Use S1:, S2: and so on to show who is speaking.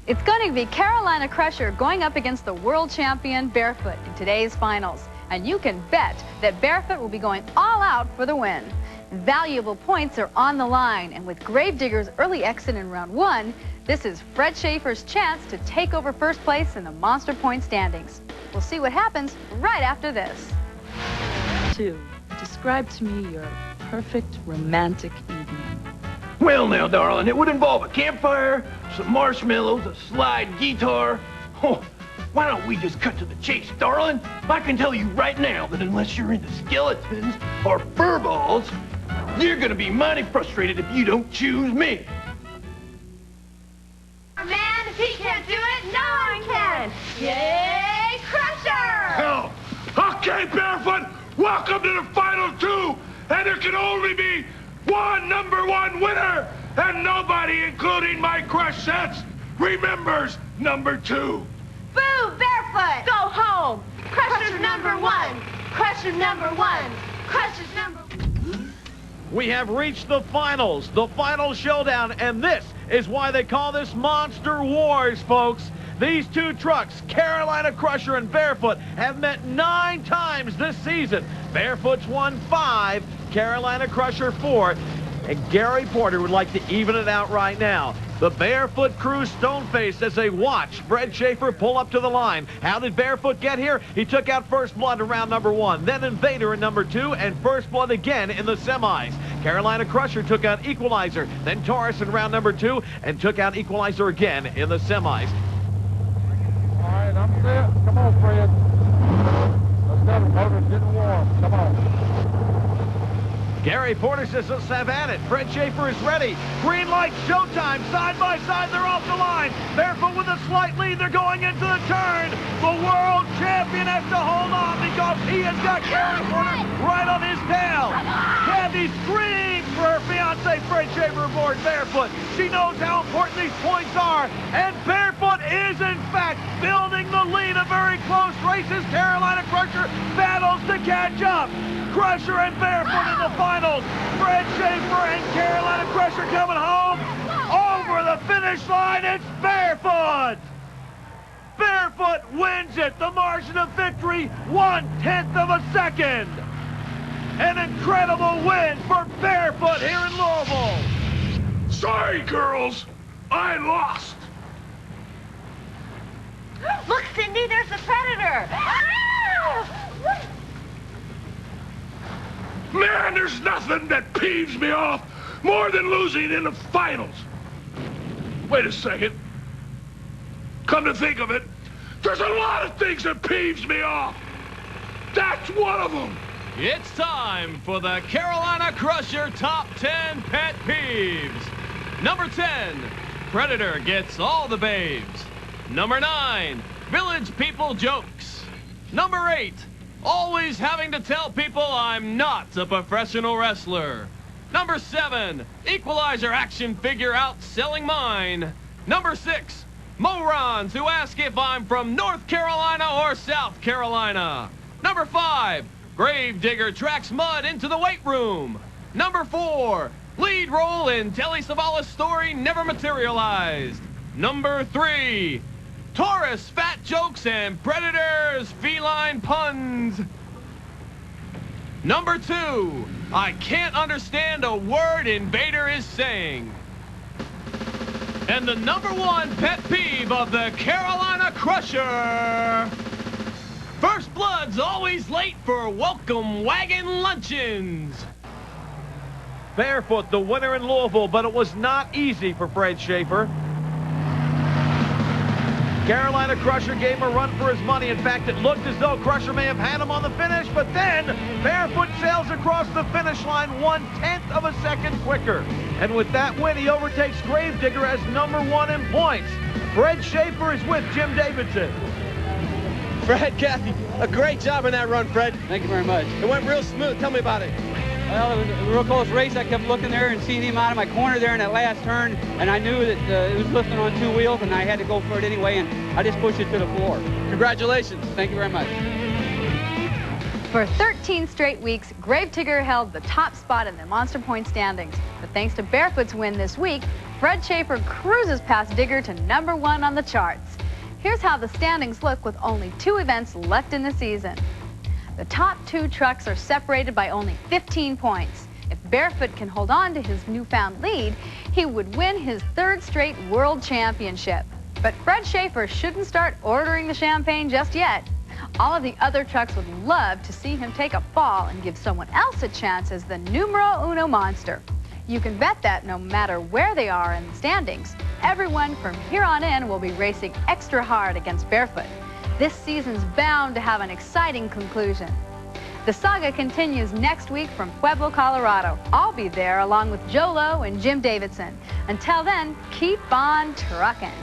S1: It's going to be Carolina Crusher going up against the world champion Barefoot in today's finals. And you can bet that Barefoot will be going all out for the win. Valuable points are on the line, and with Gravedigger's early exit in round 1, this is Fred Schaefer's chance to take over first place in the Monster Point standings. We'll see what happens right after this.
S2: 2. Describe to me your perfect romantic evening.
S3: Well now, darling, it would involve a campfire, some marshmallows, a slide guitar. Oh, why don't we just cut to the chase, darling? I can tell you right now that unless you're into skeletons or fur balls, you're gonna be mighty frustrated if you don't choose me.
S4: Man, if he can't do it, no one can! Yay, Crusher!
S5: Hell, okay, Barefoot, welcome to the final 2, and there can only be one #1 winner, and nobody, including my crush sets, remembers #2.
S4: Boo, Barefoot! Go home! Crusher's #1! Crusher's #1! Crusher's #1!
S6: We have reached the finals, the final showdown, and this is why they call this Monster Wars, folks. These two trucks, Carolina Crusher and Barefoot, have met 9 times this season. Barefoot's won 5, Carolina Crusher 4, and Gary Porter would like to even it out right now. The Barefoot crew stone-faced as they watch Fred Schaefer pull up to the line. How did Barefoot get here? He took out First Blood in round #1, then Invader in #2, and First Blood again in the semis. Carolina Crusher took out Equalizer, then Taurus in round #2, and took out Equalizer again in the semis.
S5: All right, I'm set. Come on, Fred. Let's go. The motor's getting warm. Come on.
S6: Gary Porter says, let's have at it. Fred Schaefer is ready. Green light, showtime. Side by side, they're off the line. Barefoot with a slight lead. They're going into the turn. The world champion has to hold on because he has got Gary Porter right on his tail. Candy screams for her fiance, Fred Schaefer, aboard Barefoot. She knows how important these points are. And Barefoot is, in fact, building the lead. A very close race as Carolina Crusher battles to catch up. Crusher and Barefoot in the finals. Fred Schaefer and Carolina Crusher coming home. Over the finish line, it's Barefoot. Barefoot wins it. The margin of victory, 1/10 of a second. An incredible win for Barefoot here in Louisville.
S5: Sorry, girls. I lost.
S4: Look, Cindy, there's the Predator!
S5: Man, there's nothing that peeves me off more than losing in the finals. Wait a second. Come to think of it, there's a lot of things that peeves me off. That's one of them.
S7: It's time for the Carolina Crusher Top 10 Pet Peeves. Number 10, Predator gets all the babes. Number 9, Village People Jokes. Number 8, always having to tell people I'm not a professional wrestler. Number 7, Equalizer action figure outselling mine. Number 6, morons who ask if I'm from North Carolina or South Carolina. Number 5, Gravedigger tracks mud into the weight room. Number 4, lead role in Telly Savalas' story never materialized. Number 3, Taurus fat jokes and Predator's feline puns. Number 2, I can't understand a word Invader is saying. And the number 1 pet peeve of the Carolina Crusher, First Blood's always late for welcome wagon luncheons.
S6: Barefoot, the winner in Louisville, but it was not easy for Fred Schaefer. Carolina Crusher gave him a run for his money. In fact, it looked as though Crusher may have had him on the finish, but then Barefoot sails across the finish line 1/10 of a second quicker. And with that win, he overtakes Gravedigger as number 1 in points. Fred Schaefer is with Jim Davidson.
S8: Fred, Kathy, a great job in that run, Fred.
S9: Thank you very much.
S8: It went real smooth. Tell me about it.
S9: Well, it was a real close race. I kept looking there and seeing him out of my corner there in that last turn, and I knew that it was lifting on 2 wheels, and I had to go for it anyway, and I just pushed it to the floor.
S8: Congratulations.
S9: Thank you very much.
S1: For 13 straight weeks, Gravedigger held the top spot in the Monster Point standings. But thanks to Barefoot's win this week, Fred Schaefer cruises past Digger to #1 on the charts. Here's how the standings look with only 2 events left in the season. The top 2 trucks are separated by only 15 points. If Barefoot can hold on to his newfound lead, he would win his 3rd straight world championship. But Fred Schaefer shouldn't start ordering the champagne just yet. All of the other trucks would love to see him take a fall and give someone else a chance as the numero uno monster. You can bet that no matter where they are in the standings, everyone from here on in will be racing extra hard against Barefoot. This season's bound to have an exciting conclusion. The saga continues next week from Pueblo, Colorado. I'll be there along with Joe Lowe and Jim Davidson. Until then, keep on trucking.